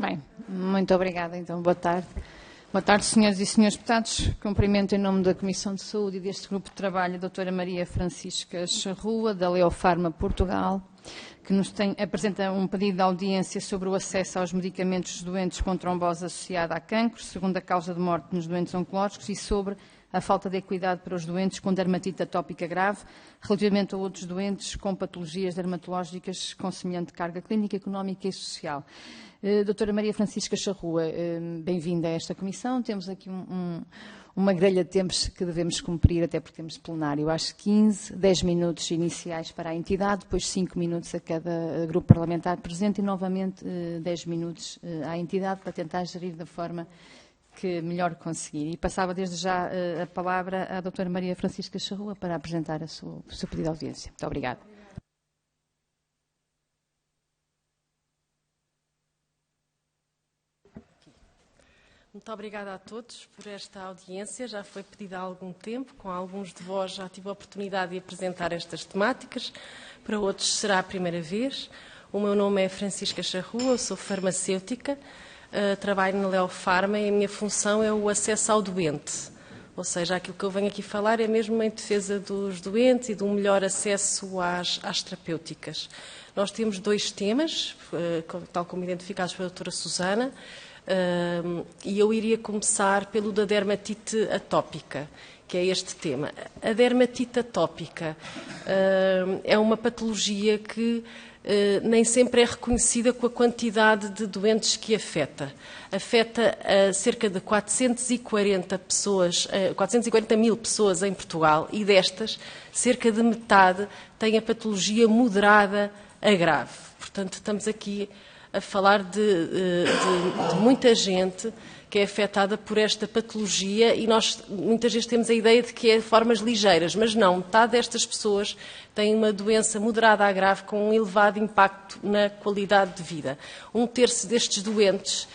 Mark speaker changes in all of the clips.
Speaker 1: Bem, muito obrigada, então. Boa tarde. Boa tarde, senhoras e senhores deputados. Cumprimento em nome da Comissão de Saúde e deste grupo de trabalho a doutora Maria Francisca Charrua, da Leofarma Portugal, que nos apresenta um pedido de audiência sobre o acesso aos medicamentos dos doentes com trombose associada a cancro, segunda causa de morte nos doentes oncológicos, e sobre a falta de equidade para os doentes com dermatite atópica grave, relativamente a outros doentes com patologias dermatológicas com semelhante carga clínica, económica e social. Doutora Maria Francisca Charrua, bem-vinda a esta comissão. Temos aqui uma grelha de tempos que devemos cumprir, até porque temos plenário às 15, 10 minutos iniciais para a entidade, depois 5 minutos a cada grupo parlamentar presente e, novamente, 10 minutos à entidade para tentar gerir da forma que melhor conseguir. E passava desde já a palavra à doutora Maria Francisca Charrua para apresentar o seu pedido de audiência. Muito obrigada.
Speaker 2: Muito obrigada a todos por esta audiência. Já foi pedida há algum tempo, com alguns de vós já tive a oportunidade de apresentar estas temáticas, para outros será a primeira vez. O meu nome é Francisca Charrua, eu sou farmacêutica, trabalho na Leofarma e a minha função é o acesso ao doente. Ou seja, aquilo que eu venho aqui falar é mesmo em defesa dos doentes e de um melhor acesso às terapêuticas. Nós temos dois temas, tal como identificados pela doutora Susana, e eu iria começar pelo da dermatite atópica, que é este tema. A dermatite atópica é uma patologia que nem sempre é reconhecida com a quantidade de doentes que afeta. Afeta cerca de 440 mil pessoas em Portugal e destas, cerca de metade tem a patologia moderada a grave. Portanto, estamos aqui a falar de muita gente que é afetada por esta patologia e nós muitas vezes temos a ideia de que é de formas ligeiras, mas não, metade destas pessoas têm uma doença moderada a grave com um elevado impacto na qualidade de vida. Um terço destes doentes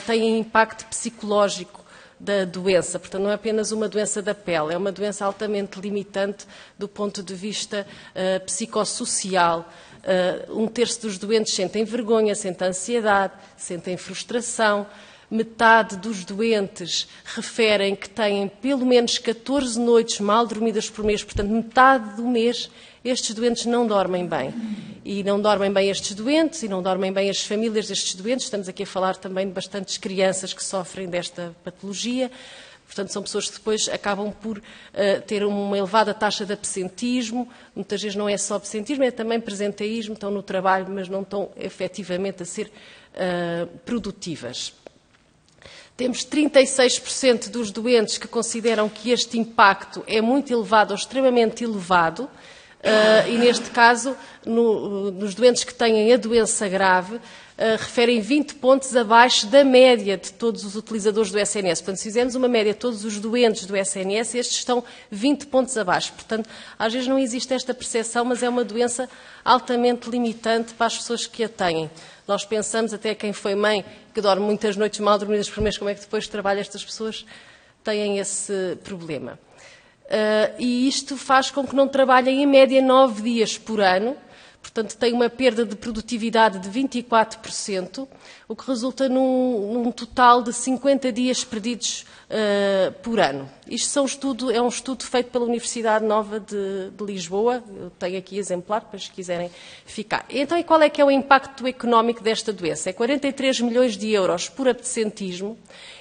Speaker 2: têm impacto psicológico da doença, portanto não é apenas uma doença da pele, é uma doença altamente limitante do ponto de vista psicossocial. Um terço dos doentes sentem vergonha, sentem ansiedade, sentem frustração. Metade dos doentes referem que têm pelo menos 14 noites mal dormidas por mês, portanto, metade do mês estes doentes não dormem bem. E não dormem bem estes doentes e não dormem bem as famílias destes doentes. Estamos aqui a falar também de bastantes crianças que sofrem desta patologia. Portanto, são pessoas que depois acabam por ter uma elevada taxa de absentismo. Muitas vezes não é só absentismo, é também presenteísmo. Estão no trabalho, mas não estão efetivamente a ser produtivas. Temos 36% dos doentes que consideram que este impacto é muito elevado ou extremamente elevado. E, neste caso, nos doentes que têm a doença grave, referem 20 pontos abaixo da média de todos os utilizadores do SNS. Portanto, se fizermos uma média de todos os doentes do SNS, estes estão 20 pontos abaixo. Portanto, às vezes não existe esta percepção, mas é uma doença altamente limitante para as pessoas que a têm. Nós pensamos, até quem foi mãe, que dorme muitas noites mal dormidas por mês, como é que depois de trabalho estas pessoas têm esse problema. E isto faz com que não trabalhem em média 9 dias por ano, portanto tem uma perda de produtividade de 24%, o que resulta num total de 50 dias perdidos por ano. Isto é um estudo feito pela Universidade Nova de Lisboa, eu tenho aqui exemplar para se quiserem ficar. Então, e qual é que é o impacto económico desta doença? É 43 milhões de euros por absentismo,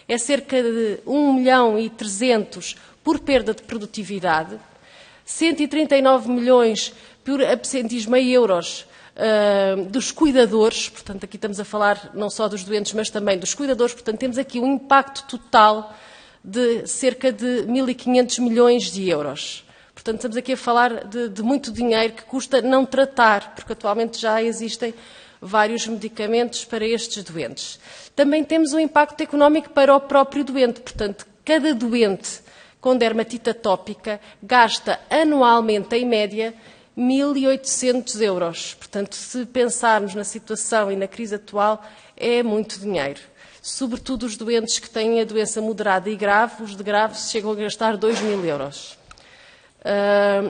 Speaker 2: é cerca de 1.300.000 por perda de produtividade, 139 milhões por absentismo em euros dos cuidadores, portanto aqui estamos a falar não só dos doentes, mas também dos cuidadores, portanto temos aqui um impacto total de cerca de 1.500 milhões de euros. Portanto estamos aqui a falar de muito dinheiro que custa não tratar, porque atualmente já existem vários medicamentos para estes doentes. Também temos um impacto económico para o próprio doente, portanto cada doente com dermatite atópica gasta anualmente, em média, 1.800 euros. Portanto, se pensarmos na situação e na crise atual, é muito dinheiro. Sobretudo os doentes que têm a doença moderada e grave, os de grave chegam a gastar 2.000 euros.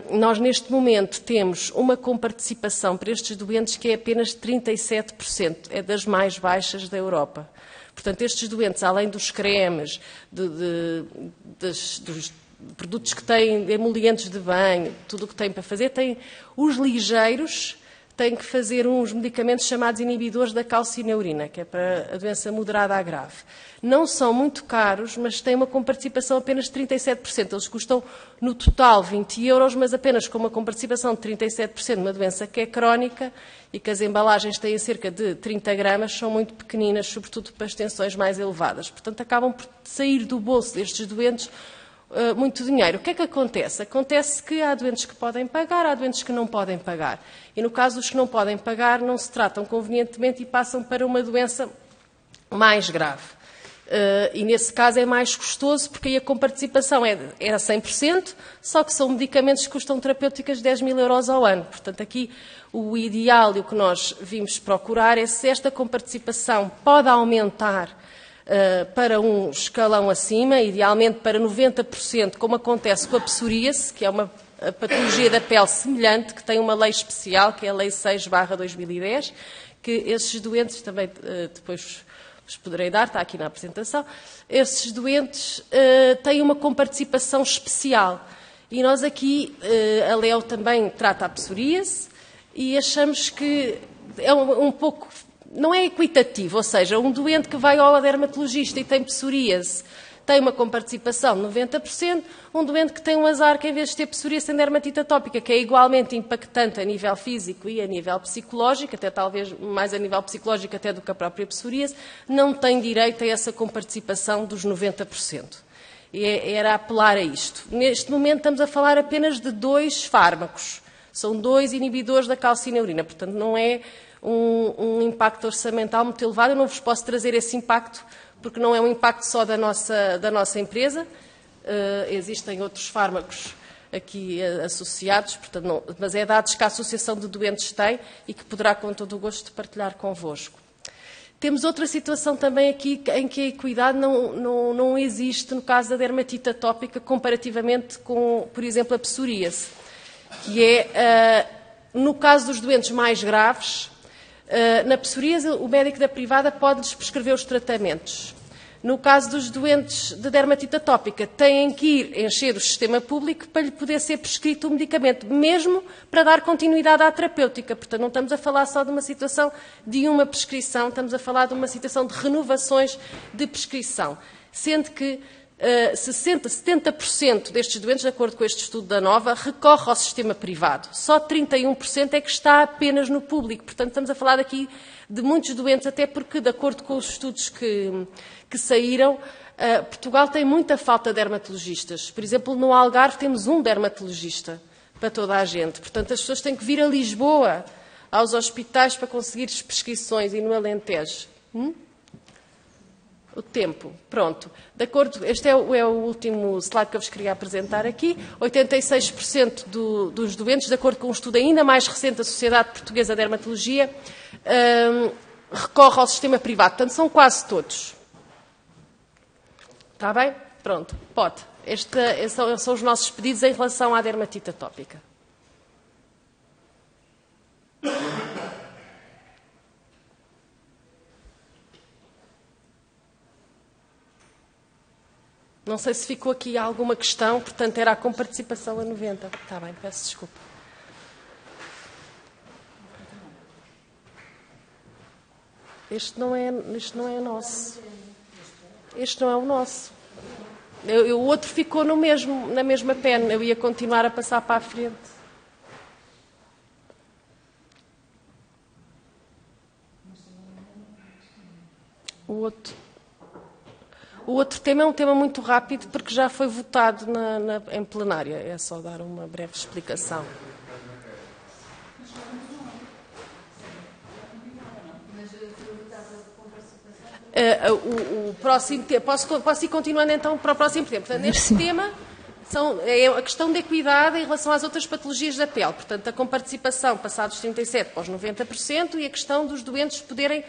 Speaker 2: Nós, neste momento, temos uma comparticipação para estes doentes que é apenas de 37%, é das mais baixas da Europa. Portanto, estes doentes, além dos cremes, dos produtos que têm, emolientes de banho, tudo o que têm para fazer, têm os ligeiros, têm que fazer uns medicamentos chamados inibidores da calcineurina, que é para a doença moderada a grave. Não são muito caros, mas têm uma comparticipação apenas de 37%. Eles custam, no total, 20 €, mas apenas com uma comparticipação de 37% numa doença que é crónica e que as embalagens têm cerca de 30 gramas, são muito pequeninas, sobretudo para as tensões mais elevadas. Portanto, acabam por sair do bolso destes doentes muito dinheiro. O que é que acontece? Acontece que há doentes que podem pagar, há doentes que não podem pagar. E no caso dos que não podem pagar, não se tratam convenientemente e passam para uma doença mais grave. E nesse caso é mais custoso, porque aí a comparticipação era 100%, só que são medicamentos que custam terapêuticas 10.000 € ao ano. Portanto, aqui o ideal e o que nós vimos procurar é se esta comparticipação pode aumentar para um escalão acima, idealmente para 90%, como acontece com a psoríase, que é uma patologia da pele semelhante, que tem uma lei especial, que é a Lei 6/2010, que esses doentes também depois vos poderei dar, está aqui na apresentação, esses doentes têm uma comparticipação especial. E nós aqui, a LEO também trata a psoríase e achamos que é um pouco... Não é equitativo, ou seja, um doente que vai ao dermatologista e tem psoríase tem uma comparticipação de 90%, um doente que tem um azar que, em vez de ter psoríase, tem dermatite atópica, que é igualmente impactante a nível físico e a nível psicológico, até talvez mais a nível psicológico até do que a própria psoríase, não tem direito a essa comparticipação dos 90%. E era apelar a isto. Neste momento estamos a falar apenas de 2 fármacos. São 2 inibidores da calcineurina, portanto não é um impacto orçamental muito elevado. Eu não vos posso trazer esse impacto, porque não é um impacto só da nossa empresa. Existem outros fármacos aqui associados, portanto, não, mas é dados que a Associação de Doentes tem e que poderá, com todo o gosto, partilhar convosco. Temos outra situação também aqui em que a equidade não existe no caso da dermatite atópica comparativamente com, por exemplo, a psoríase, que é, no caso dos doentes mais graves, na psoríase, o médico da privada pode-lhes prescrever os tratamentos. No caso dos doentes de dermatite atópica, têm que ir encher o sistema público para lhe poder ser prescrito o medicamento, mesmo para dar continuidade à terapêutica. Portanto, não estamos a falar só de uma situação de uma prescrição, estamos a falar de uma situação de renovações de prescrição. Sendo que 70% destes doentes, de acordo com este estudo da Nova, recorre ao sistema privado. Só 31% é que está apenas no público. Portanto, estamos a falar aqui de muitos doentes, até porque, de acordo com os estudos que saíram, Portugal tem muita falta de dermatologistas. Por exemplo, no Algarve temos um dermatologista para toda a gente. Portanto, as pessoas têm que vir a Lisboa, aos hospitais, para conseguir prescrições, e no Alentejo. O tempo, pronto. De acordo, este é o último slide que eu vos queria apresentar aqui. 86% dos doentes, de acordo com um estudo ainda mais recente da Sociedade Portuguesa de Dermatologia, recorre ao sistema privado. Portanto, são quase todos. Está bem? Pronto, pode. Estes são os nossos pedidos em relação à dermatite atópica. Não sei se ficou aqui alguma questão, portanto, era a comparticipação a 90%. Está bem, peço desculpa. Este não é nosso. Este não é o nosso. O outro ficou na mesma pena. Eu ia continuar a passar para a frente. O outro tema é um tema muito rápido, porque já foi votado em plenária. É só dar uma breve explicação. O próximo tema, posso ir continuando então para o próximo tema. Portanto, neste tema É a questão da equidade em relação às outras patologias da pele. Portanto, a comparticipação passados 37% para os 90% e a questão dos doentes poderem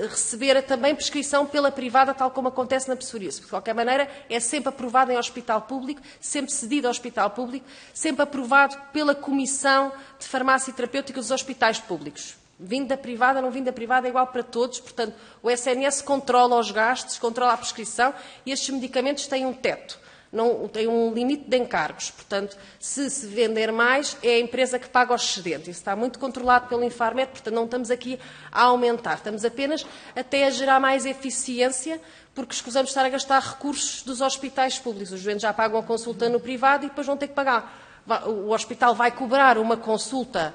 Speaker 2: receber também prescrição pela privada, tal como acontece na psoríase. De qualquer maneira, é sempre aprovado em hospital público, sempre cedido ao hospital público, sempre aprovado pela Comissão de Farmácia e Terapêutica dos Hospitais Públicos. Vindo da privada, não vindo da privada, é igual para todos. Portanto, o SNS controla os gastos, controla a prescrição e estes medicamentos têm um teto. Não, tem um limite de encargos. Portanto, se vender mais, é a empresa que paga o excedente. Isso está muito controlado pelo Infarmed, portanto, não estamos aqui a aumentar. Estamos apenas até a gerar mais eficiência, porque escusamos de estar a gastar recursos dos hospitais públicos. Os doentes já pagam a consulta no privado e depois vão ter que pagar. O hospital vai cobrar uma consulta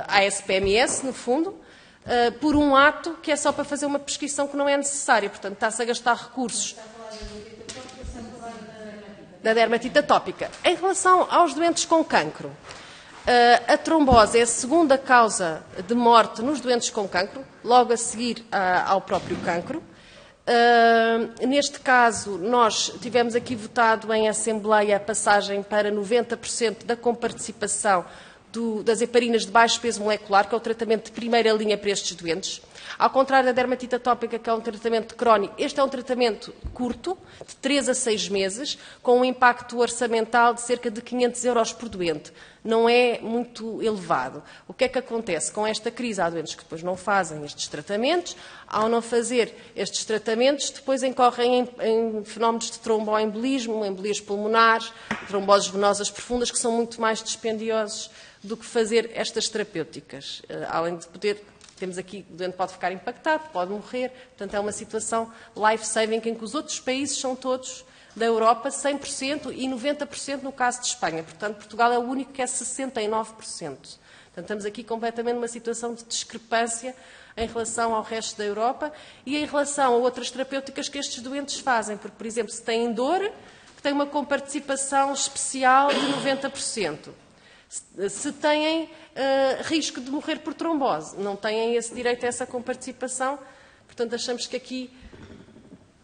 Speaker 2: à SPMS, no fundo, por um ato que é só para fazer uma prescrição que não é necessária. Portanto, está-se a gastar recursos da dermatite atópica. Em relação aos doentes com cancro, a trombose é a segunda causa de morte nos doentes com cancro, logo a seguir ao próprio cancro. Neste caso, nós tivemos aqui votado em Assembleia a passagem para 90% da comparticipação das heparinas de baixo peso molecular, que é o tratamento de primeira linha para estes doentes. Ao contrário da dermatite atópica, que é um tratamento crónico, este é um tratamento curto, de 3 a 6 meses, com um impacto orçamental de cerca de 500 euros por doente. Não é muito elevado. O que é que acontece? Com esta crise, há doentes que depois não fazem estes tratamentos. Ao não fazer estes tratamentos, depois incorrem em fenómenos de tromboembolismo, embolias pulmonares, tromboses venosas profundas, que são muito mais dispendiosos do que fazer estas terapêuticas. Além de poder, temos aqui, o doente pode ficar impactado, pode morrer. Portanto, é uma situação life-saving em que os outros países são todos da Europa 100% e 90% no caso de Espanha. Portanto, Portugal é o único que é 69%. Portanto, estamos aqui completamente numa situação de discrepância em relação ao resto da Europa e em relação a outras terapêuticas que estes doentes fazem. Porque, por exemplo, se têm dor, que tem uma comparticipação especial de 90%. Se têm risco de morrer por trombose, não têm esse direito a essa comparticipação. Portanto, achamos que aqui,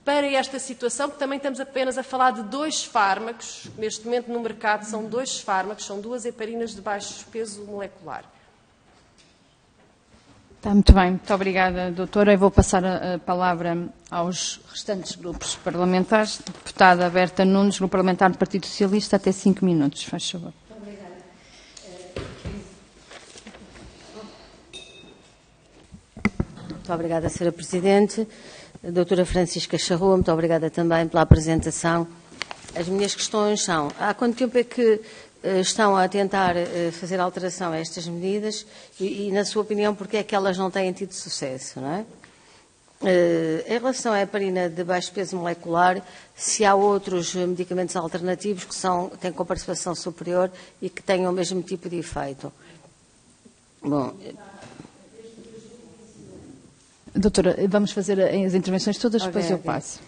Speaker 2: para esta situação, que também estamos apenas a falar de 2 fármacos, neste momento no mercado são 2 fármacos, são 2 heparinas de baixo peso molecular.
Speaker 1: Está muito bem, muito obrigada, doutora. Eu vou passar a palavra aos restantes grupos parlamentares. Deputada Berta Nunes, Grupo Parlamentar do Partido Socialista, até 5 minutos, faz favor.
Speaker 3: Muito obrigada, Sra. Presidente. Doutora Francisca Charrua, muito obrigada também pela apresentação. As minhas questões são: há quanto tempo é que estão a tentar fazer alteração a estas medidas e, na sua opinião, porque é que elas não têm tido sucesso, não é? Em relação à heparina de baixo peso molecular, se há outros medicamentos alternativos que têm comparticipação superior e que tenham o mesmo tipo de efeito? Bom...
Speaker 1: Doutora, vamos fazer as intervenções todas, depois eu passo.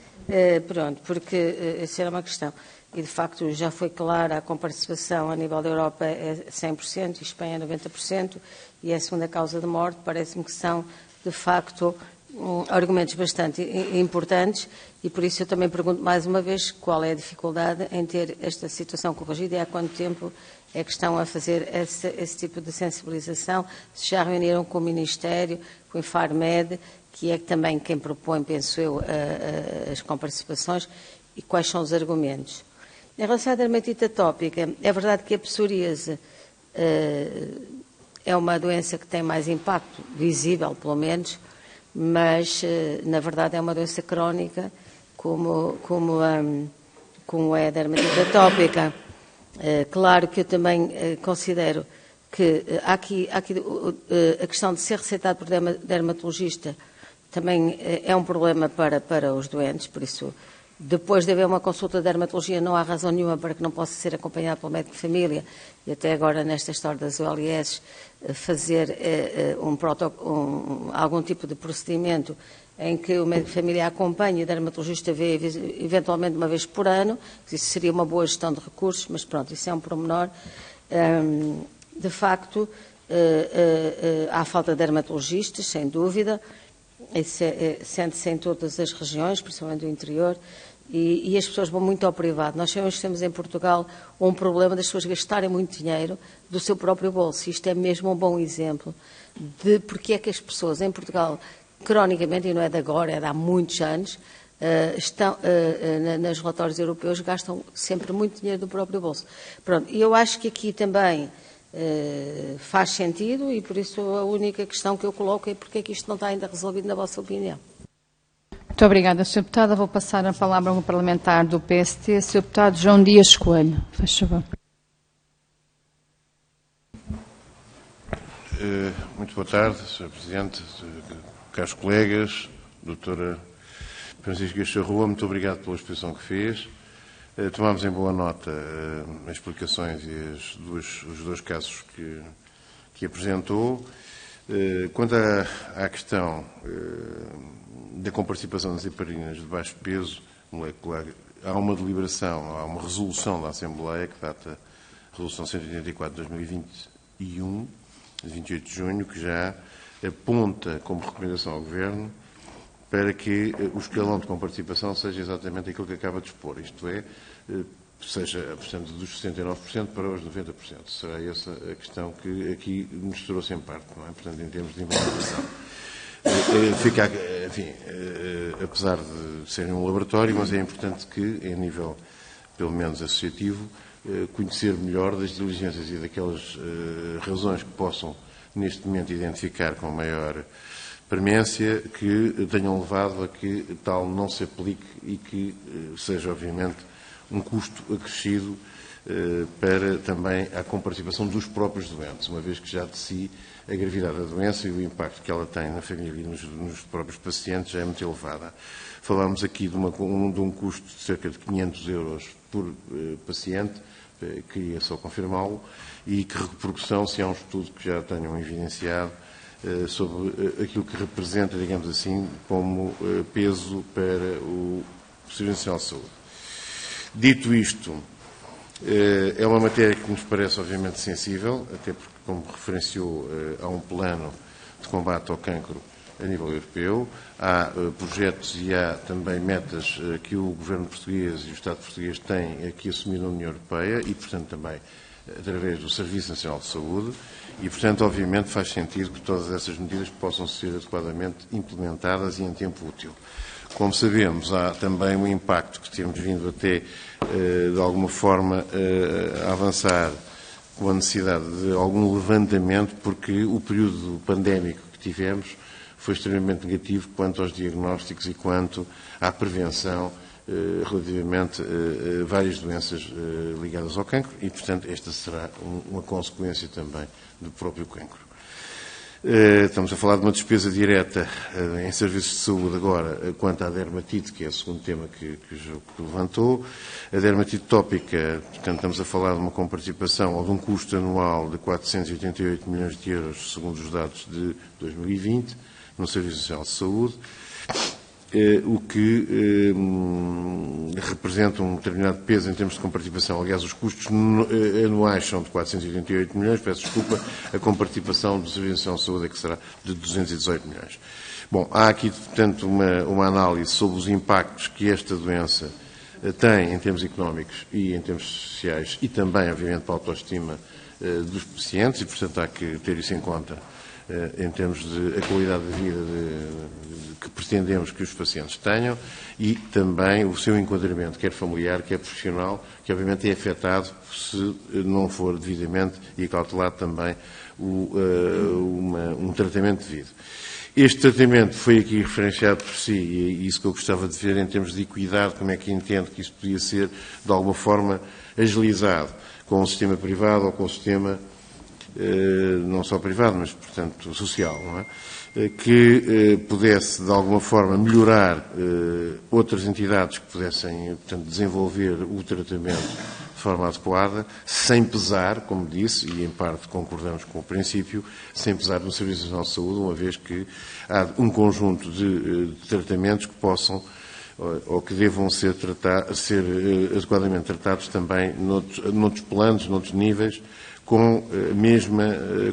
Speaker 3: Pronto, porque essa era uma questão. E, de facto, já foi clara, a comparticipação a nível da Europa é 100%, e Espanha é 90%, e é a segunda causa de morte. Parece-me que são, de facto, argumentos bastante importantes, e por isso eu também pergunto mais uma vez qual é a dificuldade em ter esta situação corrigida e há quanto tempo é que estão a fazer esse tipo de sensibilização, se já reuniram com o Ministério, com o Infarmed, que é também quem propõe, penso eu, as comparticipações, e quais são os argumentos. Em relação à dermatite atópica, é verdade que a psoríase é uma doença que tem mais impacto, visível pelo menos, mas na verdade é uma doença crónica, como é a dermatite atópica. Claro que eu também considero que há aqui a questão de ser receitado por dermatologista também é um problema para os doentes, por isso, depois de haver uma consulta de dermatologia, não há razão nenhuma para que não possa ser acompanhado pelo médico de família e até agora, nesta história das OLS, fazer algum tipo de procedimento em que o médico de família acompanhe e o dermatologista vê eventualmente uma vez por ano. Isso seria uma boa gestão de recursos, mas pronto, isso é um pormenor. De facto, há falta de dermatologistas, sem dúvida, sente-se em todas as regiões, principalmente do interior, e as pessoas vão muito ao privado. Nós sabemos que temos em Portugal um problema das pessoas gastarem muito dinheiro do seu próprio bolso. Isto é mesmo um bom exemplo de porque é que as pessoas em Portugal, cronicamente, e não é de agora, é de há muitos anos, nos relatórios europeus, gastam sempre muito dinheiro do próprio bolso. Pronto, e eu acho que aqui também faz sentido e, por isso, a única questão que eu coloco é porque é que isto não está ainda resolvido, na vossa opinião.
Speaker 1: Muito obrigada, Sr. Deputada. Vou passar a palavra ao parlamentar do PST, Sr. Deputado João Dias Coelho. Faz favor.
Speaker 4: Muito boa tarde, Sr. Presidente, caros colegas, Doutora Francisca Charrua, muito obrigado pela exposição que fez. Tomámos em boa nota as explicações e os dois casos que apresentou. Quanto à questão da comparticipação das heparinas de baixo peso molecular, há uma deliberação, há uma resolução da Assembleia que data a Resolução 184 de 2021, de 28 de junho, que já aponta como recomendação ao Governo para que o escalão de comparticipação seja exatamente aquilo que acaba de expor, isto é, seja, portanto, dos 69% para os 90%. Será essa a questão que aqui nos trouxe em parte, não é? Portanto, em termos de implementação. Fica, enfim, apesar de serem um laboratório, mas é importante que, em nível, pelo menos, associativo, conhecer melhor das diligências e daquelas razões que possam, neste momento, identificar com maior premência, que tenham levado a que tal não se aplique e que seja, obviamente, um custo acrescido para também a comparticipação dos próprios doentes, uma vez que já de si a gravidade da doença e o impacto que ela tem na família e nos próprios pacientes já é muito elevada. Falámos aqui de um custo de cerca de 500 euros por paciente, queria só confirmá-lo, e que repercussão, se há um estudo que já tenham evidenciado, sobre aquilo que representa, digamos assim, como peso para o Serviço Nacional de Saúde. Dito isto, é uma matéria que nos parece obviamente sensível, até porque, como referenciou, há um plano de combate ao cancro a nível europeu, há projetos e há também metas que o Governo português e o Estado português têm aqui assumido na União Europeia e, portanto, também através do Serviço Nacional de Saúde e, portanto, obviamente faz sentido que todas essas medidas possam ser adequadamente implementadas e em tempo útil. Como sabemos, há também um impacto que temos vindo até, de alguma forma, a avançar com a necessidade de algum levantamento, porque o período pandémico que tivemos foi extremamente negativo quanto aos diagnósticos e quanto à prevenção relativamente a várias doenças ligadas ao cancro e, portanto, esta será uma consequência também do próprio cancro. Estamos a falar de uma despesa direta em serviços de saúde agora quanto à dermatite, que é o segundo tema que levantou. A dermatite tópica, portanto, estamos a falar de uma comparticipação ou de um custo anual de 488 milhões de euros, segundo os dados de 2020, no Serviço Nacional de Saúde, o que representa um determinado peso em termos de comparticipação. Aliás, os custos anuais são de 488 milhões, peço desculpa, a comparticipação do Serviço Nacional de Saúde é que será de 218 milhões. Bom, há aqui, portanto, uma análise sobre os impactos que esta doença tem em termos económicos e em termos sociais e também, obviamente, para a autoestima dos pacientes e, portanto, há que ter isso em conta em termos de a qualidade de vida que pretendemos que os pacientes tenham e também o seu enquadramento, quer familiar, quer profissional, que obviamente é afetado se não for devidamente e cautelado também um tratamento devido. Este tratamento foi aqui referenciado por si e isso que eu gostava de ver em termos de equidade, como é que entende que isso podia ser de alguma forma agilizado com o sistema privado ou com o sistema não só privado, mas, portanto, social, não é? Que pudesse, de alguma forma, melhorar outras entidades que pudessem, portanto, desenvolver o tratamento de forma adequada, sem pesar, como disse, e em parte concordamos com o princípio, sem pesar no Serviço Nacional de Saúde, uma vez que há um conjunto de tratamentos que possam ou que devam ser adequadamente tratados também noutros planos, noutros níveis, com a mesma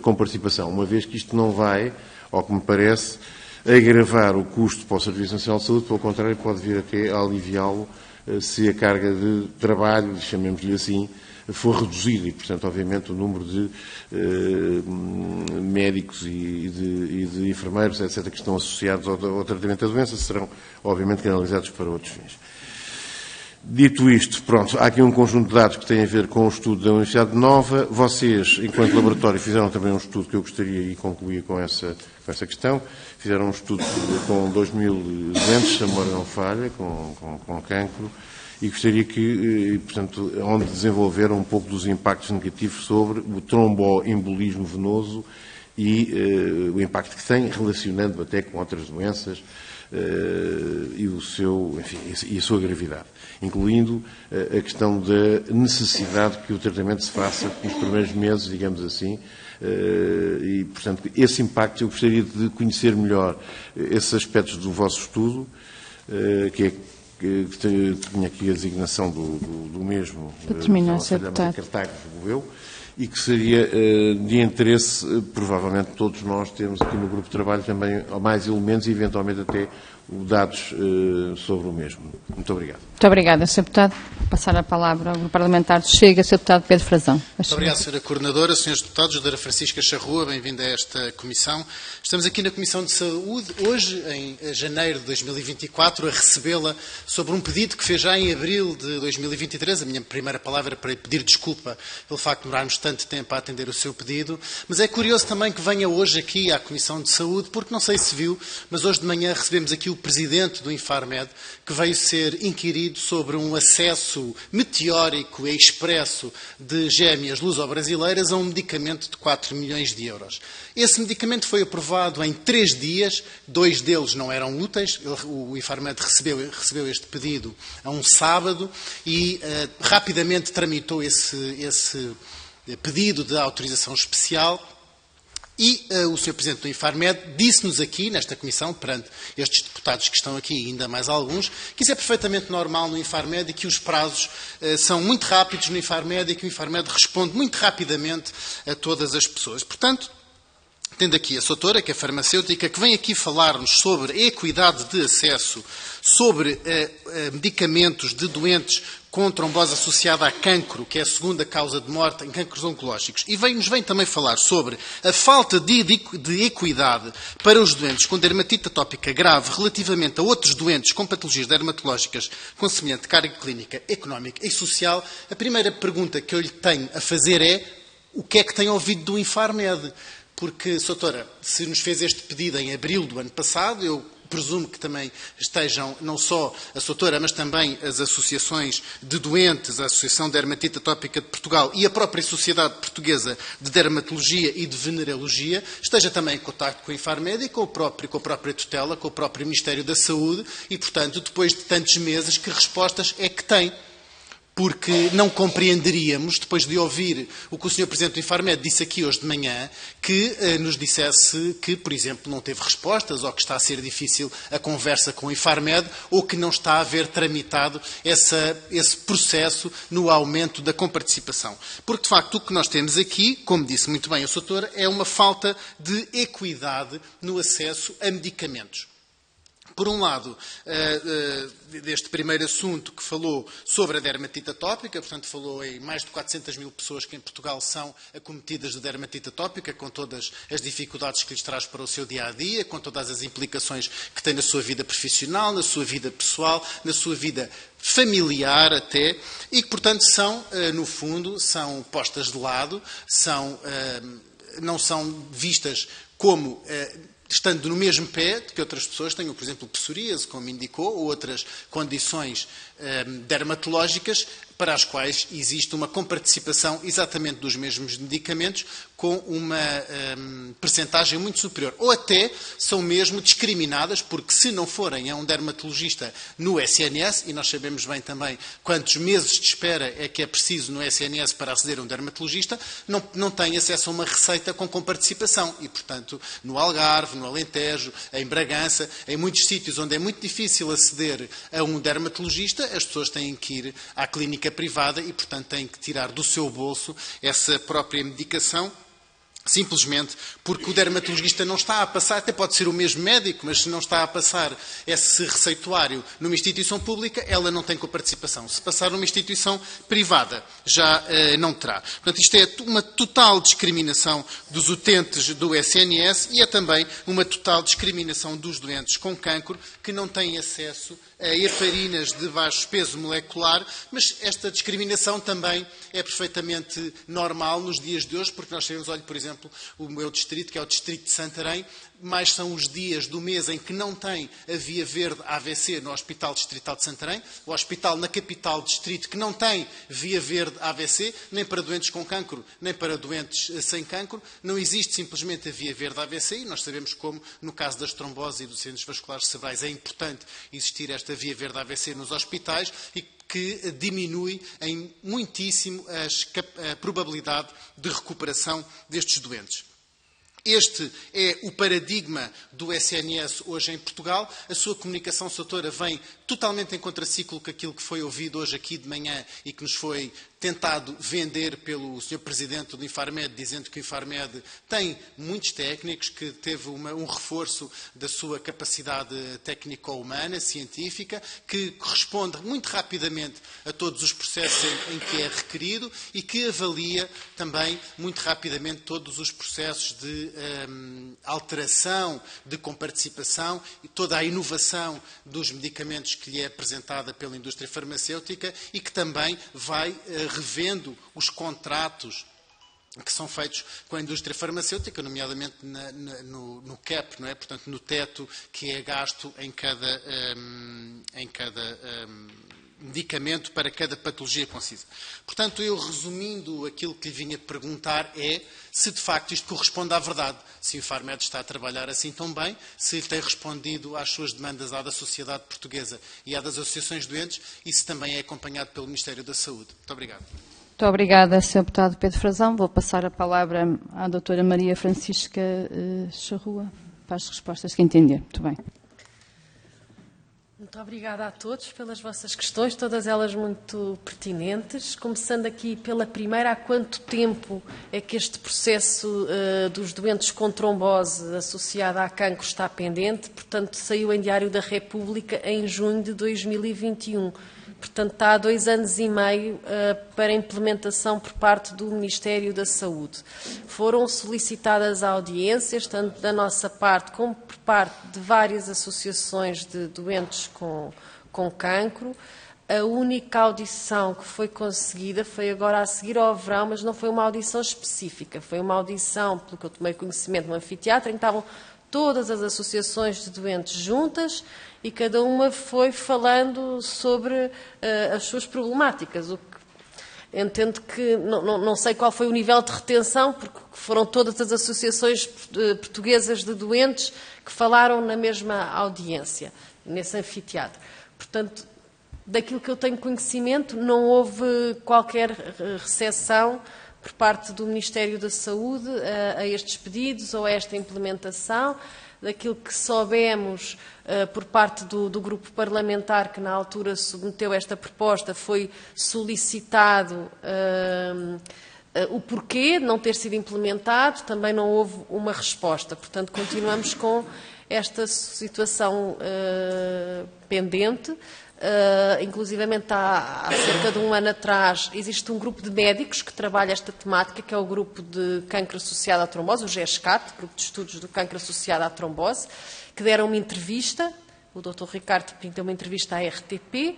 Speaker 4: comparticipação, uma vez que isto não vai, ao que me parece, agravar o custo para o Serviço Nacional de Saúde, pelo contrário, pode vir até a aliviá-lo se a carga de trabalho, chamemos-lhe assim, for reduzida e, portanto, obviamente, o número de médicos e de enfermeiros, etc., que estão associados ao tratamento da doença, serão, obviamente, canalizados para outros fins. Dito isto, pronto, há aqui um conjunto de dados que têm a ver com o estudo da Universidade de Nova. Vocês, enquanto laboratório, fizeram também um estudo que eu gostaria e concluía com essa questão. Fizeram um estudo com 2.000 doentes, se a memória não falha, com cancro, e gostaria que, portanto, onde desenvolveram um pouco dos impactos negativos sobre o tromboembolismo venoso e o impacto que tem, relacionando até com outras doenças e a sua gravidade, incluindo a questão da necessidade que o tratamento se faça nos primeiros meses, digamos assim, e, portanto, esse impacto eu gostaria de conhecer melhor esses aspectos do vosso estudo, que tinha aqui a designação do mesmo, Cartago Boveu, e que seria de interesse, provavelmente todos nós temos aqui no grupo de trabalho também mais elementos e eventualmente até dados sobre o mesmo. Muito obrigado.
Speaker 1: Muito obrigada, Sr. Deputado. Vou passar a palavra ao Grupo Parlamentar de Chega, Sr. Deputado Pedro Frazão.
Speaker 5: Muito obrigado, Sra. Coordenadora, Srs. Deputados, Dra. Francisca Charrua, bem-vinda a esta Comissão. Estamos aqui na Comissão de Saúde, hoje, em janeiro de 2024, a recebê-la sobre um pedido que fez já em abril de 2023. A minha primeira palavra para lhe pedir desculpa pelo facto de demorarmos tanto tempo a atender o seu pedido, mas é curioso também que venha hoje aqui à Comissão de Saúde, porque não sei se viu, mas hoje de manhã recebemos aqui o Presidente do Infarmed, que veio ser inquirido sobre um acesso meteórico e expresso de gêmeas luso-brasileiras a um medicamento de 4 milhões de euros. Esse medicamento foi aprovado em 3 dias, 2 deles não eram úteis, o Infarmed recebeu este pedido a um sábado e rapidamente tramitou esse pedido de autorização especial. E o Sr. Presidente do Infarmed disse-nos aqui, nesta Comissão, perante estes deputados que estão aqui e ainda mais alguns, que isso é perfeitamente normal no Infarmed e que os prazos são muito rápidos no Infarmed e que o Infarmed responde muito rapidamente a todas as pessoas. Portanto, tendo aqui a Soutora, que é farmacêutica, que vem aqui falar-nos sobre a equidade de acesso, sobre medicamentos de doentes com trombose associada a cancro, que é a segunda causa de morte em cancros oncológicos, e nos vem também falar sobre a falta de equidade para os doentes com dermatite atópica grave relativamente a outros doentes com patologias dermatológicas com semelhante carga clínica, económica e social. A primeira pergunta que eu lhe tenho a fazer é: o que é que tem ouvido do Infarmed? Porque, Soutora, se nos fez este pedido em abril do ano passado, eu presumo que também estejam não só a Soutora, mas também as associações de doentes, a Associação de Dermatite Atópica de Portugal e a própria Sociedade Portuguesa de Dermatologia e de Venerologia, esteja também em contacto com o Infarmed e com a própria tutela, com o próprio Ministério da Saúde e, portanto, depois de tantos meses, que respostas é que tem? Porque não compreenderíamos, depois de ouvir o que o Sr. Presidente do Infarmed disse aqui hoje de manhã, que nos dissesse que, por exemplo, não teve respostas, ou que está a ser difícil a conversa com o Infarmed, ou que não está a haver tramitado esse processo no aumento da comparticipação. Porque, de facto, o que nós temos aqui, como disse muito bem a Soutora, é uma falta de equidade no acesso a medicamentos. Por um lado, deste primeiro assunto que falou sobre a dermatite atópica, portanto falou em mais de 400 mil pessoas que em Portugal são acometidas de dermatite atópica, com todas as dificuldades que lhes traz para o seu dia-a-dia, com todas as implicações que tem na sua vida profissional, na sua vida pessoal, na sua vida familiar até, e que, portanto, são, no fundo, são postas de lado, não são vistas como estando no mesmo pé de que outras pessoas tenham, por exemplo, psoríase, como indicou, ou outras condições dermatológicas para as quais existe uma comparticipação exatamente dos mesmos medicamentos com uma percentagem muito superior. Ou até são mesmo discriminadas, porque se não forem a um dermatologista no SNS, e nós sabemos bem também quantos meses de espera é que é preciso no SNS para aceder a um dermatologista, não têm acesso a uma receita com comparticipação. E, portanto, no Algarve, no Alentejo, em Bragança, em muitos sítios onde é muito difícil aceder a um dermatologista, as pessoas têm que ir à clínica privada e, portanto, têm que tirar do seu bolso essa própria medicação simplesmente porque o dermatologista não está a passar, até pode ser o mesmo médico, mas se não está a passar esse receituário numa instituição pública, ela não tem coparticipação. Se passar numa instituição privada, já não terá. Portanto, isto é uma total discriminação dos utentes do SNS e é também uma total discriminação dos doentes com cancro que não têm acesso a heparinas de baixo peso molecular, mas esta discriminação também é perfeitamente normal nos dias de hoje, porque nós sabemos, olha, por exemplo, o meu distrito, que é o distrito de Santarém, mais são os dias do mês em que não tem a via verde AVC no Hospital Distrital de Santarém, o hospital na capital distrito que não tem via verde AVC, nem para doentes com cancro, nem para doentes sem cancro, não existe simplesmente a via verde AVC e nós sabemos como, no caso das tromboses e dos acidentes vasculares cerebrais, é importante existir esta via verde AVC nos hospitais e que diminui em muitíssimo a probabilidade de recuperação destes doentes. Este é o paradigma do SNS hoje em Portugal. A sua comunicação, Sra. Doutora, vem totalmente em contraciclo com aquilo que foi ouvido hoje aqui de manhã e que nos foi tentado vender pelo Sr. Presidente do Infarmed, dizendo que o Infarmed tem muitos técnicos, que teve um reforço da sua capacidade técnico-humana, científica, que responde muito rapidamente a todos os processos em que é requerido e que avalia também muito rapidamente todos os processos de alteração, de comparticipação e toda a inovação dos medicamentos que lhe é apresentada pela indústria farmacêutica e que também vai revendo os contratos que são feitos com a indústria farmacêutica, nomeadamente no CAP, não é? Portanto, no teto que é gasto em cada medicamento para cada patologia concisa. Portanto, eu resumindo aquilo que lhe vinha perguntar é se de facto isto corresponde à verdade, se o Infarmed está a trabalhar assim tão bem, se ele tem respondido às suas demandas, à da sociedade portuguesa e à das associações doentes e se também é acompanhado pelo Ministério da Saúde. Muito obrigado.
Speaker 1: Muito obrigada, Sr. Deputado Pedro Frazão. Vou passar a palavra à doutora Maria Francisca Charrua para as respostas que entender. Muito bem.
Speaker 2: Muito obrigada a todos pelas vossas questões, todas elas muito pertinentes. Começando aqui pela primeira, há quanto tempo é que este processo dos doentes com trombose associada a cancro está pendente? Portanto, saiu em Diário da República em junho de 2021. Portanto, está há 2 anos e meio para implementação por parte do Ministério da Saúde. Foram solicitadas audiências, tanto da nossa parte como por parte de várias associações de doentes com cancro. A única audição que foi conseguida foi agora a seguir ao verão, mas não foi uma audição específica. Foi uma audição, pelo que eu tomei conhecimento, no anfiteatro, em que estavam todas as associações de doentes juntas e cada uma foi falando sobre as suas problemáticas. O que entendo que, não sei qual foi o nível de retenção, porque foram todas as associações portuguesas de doentes que falaram na mesma audiência, nesse anfiteatro. Portanto, daquilo que eu tenho conhecimento, não houve qualquer recepção por parte do Ministério da Saúde a estes pedidos ou a esta implementação. Daquilo que soubemos por parte do grupo parlamentar que na altura submeteu esta proposta, foi solicitado o porquê de não ter sido implementado, também não houve uma resposta. Portanto, continuamos com esta situação pendente. Inclusivamente há cerca de 1 ano atrás existe um grupo de médicos que trabalha esta temática, que é o grupo de cancro associado à trombose, o GESCAT, Grupo de Estudos do Cancro Associado à Trombose, que deram uma entrevista, o Dr. Ricardo Pinto deu uma entrevista à RTP,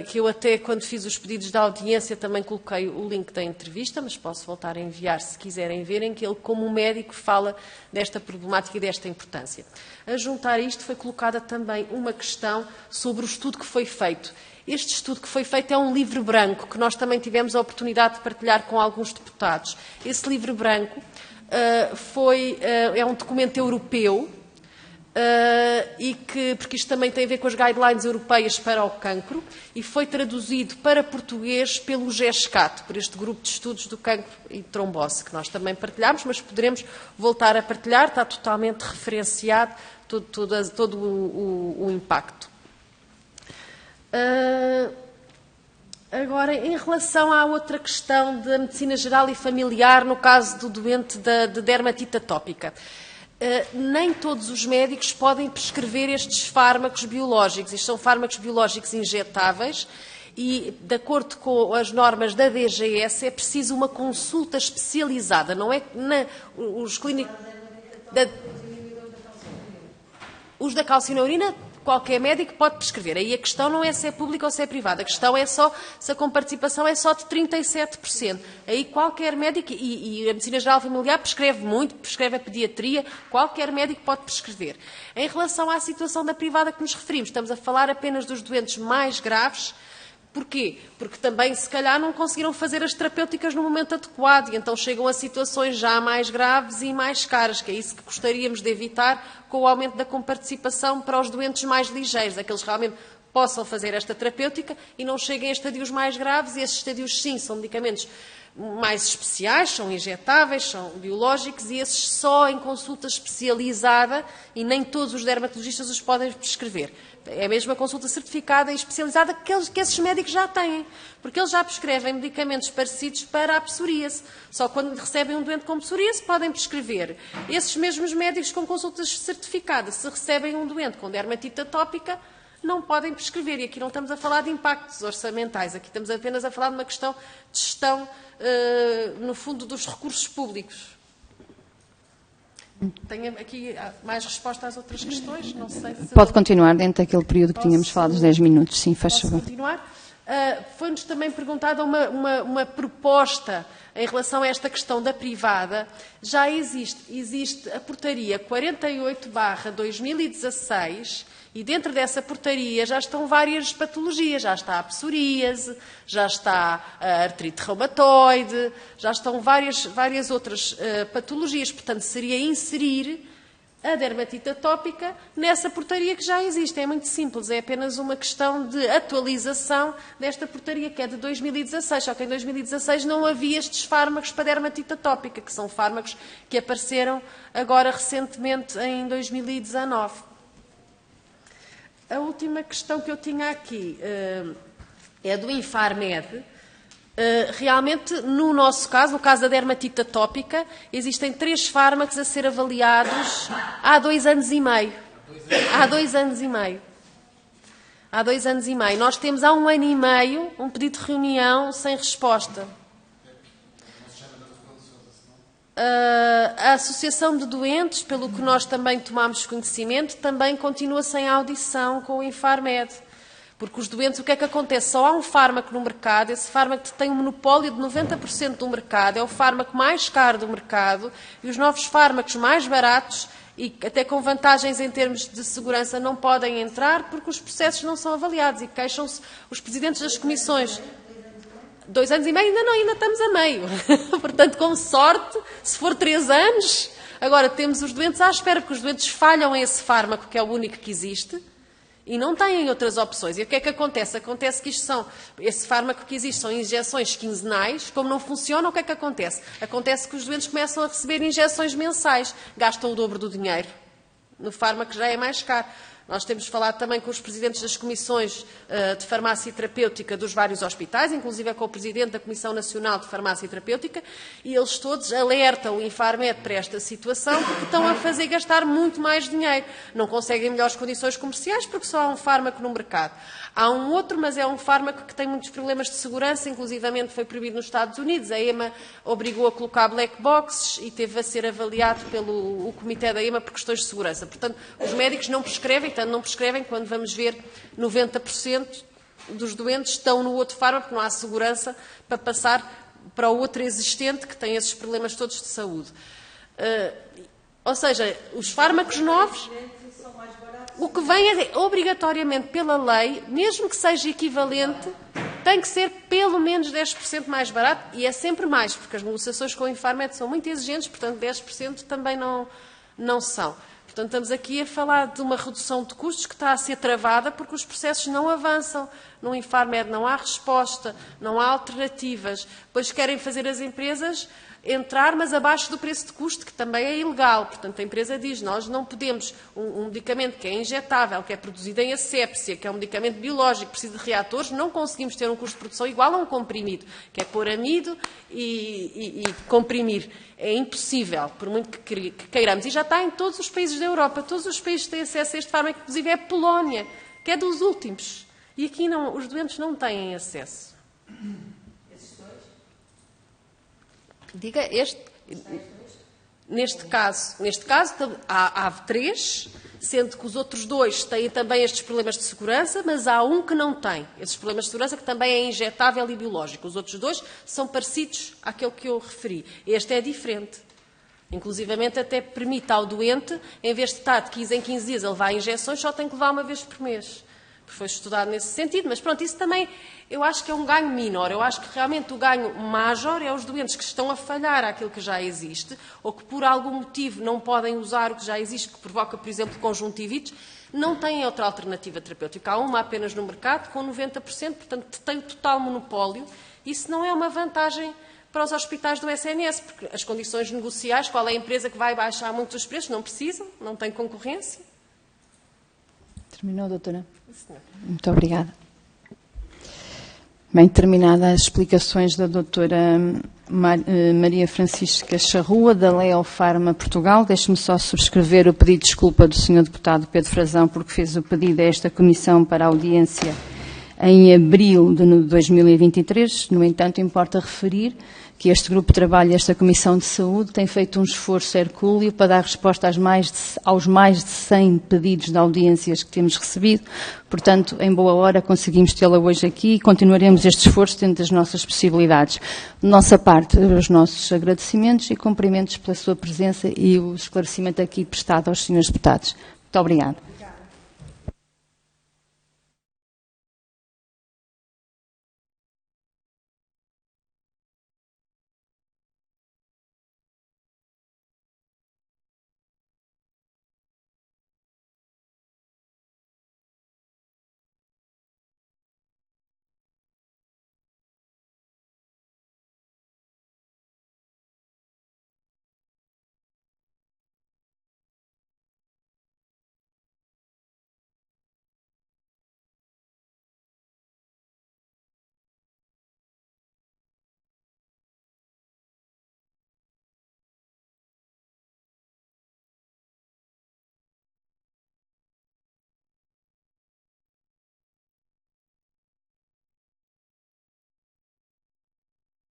Speaker 2: que eu até quando fiz os pedidos de audiência também coloquei o link da entrevista, mas posso voltar a enviar se quiserem ver, em que ele como médico fala desta problemática e desta importância. A juntar a isto foi colocada também uma questão sobre o estudo que foi feito. Este estudo que foi feito é um livro branco, que nós também tivemos a oportunidade de partilhar com alguns deputados. Esse livro branco é um documento europeu, porque isto também tem a ver com as guidelines europeias para o cancro, e foi traduzido para português pelo GESCAT, por este grupo de estudos do cancro e trombose, que nós também partilhámos, mas poderemos voltar a partilhar, está totalmente referenciado todo o impacto. Agora, em relação à outra questão da medicina geral e familiar, no caso do doente de dermatite atópica, nem todos os médicos podem prescrever estes fármacos biológicos. Estes são fármacos biológicos injetáveis e, de acordo com as normas da DGS, é preciso uma consulta especializada. Não é os clínicos... Os da calcineurina, qualquer médico pode prescrever. Aí a questão não é se é pública ou se é privada. A questão é só se a comparticipação é só de 37%. Aí qualquer médico, e a medicina geral familiar prescreve muito, prescreve a pediatria, qualquer médico pode prescrever. Em relação à situação da privada que nos referimos, estamos a falar apenas dos doentes mais graves. Porquê? Porque também, se calhar, não conseguiram fazer as terapêuticas no momento adequado e então chegam a situações já mais graves e mais caras, que é isso que gostaríamos de evitar com o aumento da comparticipação para os doentes mais ligeiros, aqueles que realmente possam fazer esta terapêutica e não cheguem a estadios mais graves, e esses estadios, sim, são medicamentos mais especiais, são injetáveis, são biológicos e esses só em consulta especializada e nem todos os dermatologistas os podem prescrever. É mesmo a consulta certificada e especializada que esses médicos já têm, porque eles já prescrevem medicamentos parecidos para a psoríase. Só quando recebem um doente com psoríase podem prescrever. Esses mesmos médicos com consultas certificadas, se recebem um doente com dermatite atópica, não podem prescrever. E aqui não estamos a falar de impactos orçamentais, aqui estamos apenas a falar de uma questão de gestão, no fundo, dos recursos públicos. Tenho aqui mais resposta às outras questões, não sei se...
Speaker 1: Pode continuar dentro daquele período que tínhamos falado, dos 10 minutos, sim, faz favor.
Speaker 2: Posso continuar? Foi-nos também perguntada uma proposta em relação a esta questão da privada. Já existe a portaria 48/2016 e dentro dessa portaria já estão várias patologias. Já está a psoríase, já está a artrite reumatoide, já estão várias outras patologias. Portanto, seria inserir a dermatite atópica nessa portaria que já existe. É muito simples, é apenas uma questão de atualização desta portaria, que é de 2016. Só que em 2016 não havia estes fármacos para dermatite atópica, que são fármacos que apareceram agora recentemente em 2019. A última questão que eu tinha aqui é do Infarmed. Realmente, no nosso caso, no caso da dermatite atópica, existem 3 fármacos a ser avaliados há 2 anos e meio. Há 2 anos e meio. Há 2 anos e meio. Nós temos há 1 ano e meio um pedido de reunião sem resposta. A Associação de Doentes, pelo que nós também tomamos conhecimento, também continua sem audição com o Infarmed. Porque os doentes, o que é que acontece? Só há um fármaco no mercado, esse fármaco tem um monopólio de 90% do mercado, é o fármaco mais caro do mercado, e os novos fármacos mais baratos, e até com vantagens em termos de segurança, não podem entrar porque os processos não são avaliados e queixam-se os presidentes das comissões. 2 anos e meio ainda estamos a meio. Portanto, com sorte, se for 3 anos, agora temos os doentes à espera, porque os doentes falham a esse fármaco, que é o único que existe, e não têm outras opções. E o que é que acontece? Acontece que esse fármaco que existe são injeções quinzenais. Como não funciona, o que é que acontece? Acontece que os doentes começam a receber injeções mensais, gastam o dobro do dinheiro no fármaco que já é mais caro. Nós temos falado também com os presidentes das comissões de farmácia terapêutica dos vários hospitais, inclusive com o presidente da Comissão Nacional de Farmácia Terapêutica, e eles todos alertam o Infarmed para esta situação porque estão a fazer gastar muito mais dinheiro. Não conseguem melhores condições comerciais porque só há um fármaco no mercado. Há um outro, mas é um fármaco que tem muitos problemas de segurança, inclusivamente foi proibido nos Estados Unidos. A EMA obrigou a colocar black boxes e teve a ser avaliado pelo comitê da EMA por questões de segurança. Portanto, os médicos não prescrevem, tanto não prescrevem, quando vamos ver 90% dos doentes estão no outro fármaco, porque não há segurança para passar para o outro existente que tem esses problemas todos de saúde. Ou seja, os fármacos novos... O que vem é, obrigatoriamente pela lei, mesmo que seja equivalente, tem que ser pelo menos 10% mais barato, e é sempre mais, porque as negociações com o Infarmed são muito exigentes, portanto 10% também não são. Portanto, estamos aqui a falar de uma redução de custos que está a ser travada porque os processos não avançam. No Infarmed não há resposta, não há alternativas. Depois querem fazer as empresas entrar, mas abaixo do preço de custo, que também é ilegal. Portanto, a empresa diz, nós não podemos, um medicamento que é injetável, que é produzido em assépsia, que é um medicamento biológico, que precisa de reatores, não conseguimos ter um custo de produção igual a um comprimido, que é pôr amido e comprimir. É impossível, por muito que queiramos. E já está em todos os países da Europa. Todos os países têm acesso a este fármaco, inclusive é a Polónia, que é dos últimos. E aqui não, os doentes não têm acesso. Diga, neste caso há 3, sendo que os outros 2 têm também estes problemas de segurança, mas há um que não tem esses problemas de segurança, que também é injetável e biológico. Os outros 2 são parecidos àquele que eu referi. Este é diferente. Inclusivamente até permite ao doente, em vez de estar de 15 em 15 dias a levar injeções, só tem que levar uma vez por mês. Foi estudado nesse sentido, mas pronto, isso também eu acho que é um ganho menor. Eu acho que realmente o ganho major é os doentes que estão a falhar àquilo que já existe ou que por algum motivo não podem usar o que já existe, que provoca, por exemplo, conjuntivites, não têm outra alternativa terapêutica. Há uma apenas no mercado com 90%, portanto tem o total monopólio. Isso não é uma vantagem para os hospitais do SNS, porque as condições negociais, qual é a empresa que vai baixar muito os preços? Não precisam, não tem concorrência.
Speaker 1: Terminou, doutora? Muito obrigada. Bem, terminadas as explicações da doutora Maria Francisca Charrua, da Leo Pharma Portugal, deixe-me só subscrever o pedido de desculpa do Sr. Deputado Pedro Frazão, porque fez o pedido a esta Comissão para a audiência em abril de 2023. No entanto, importa referir que este grupo de trabalho, esta Comissão de Saúde, tem feito um esforço hercúleo para dar resposta aos mais de 100 pedidos de audiências que temos recebido. Portanto, em boa hora conseguimos tê-la hoje aqui e continuaremos este esforço dentro das nossas possibilidades. De nossa parte, os nossos agradecimentos e cumprimentos pela sua presença e o esclarecimento aqui prestado aos senhores deputados. Muito obrigada.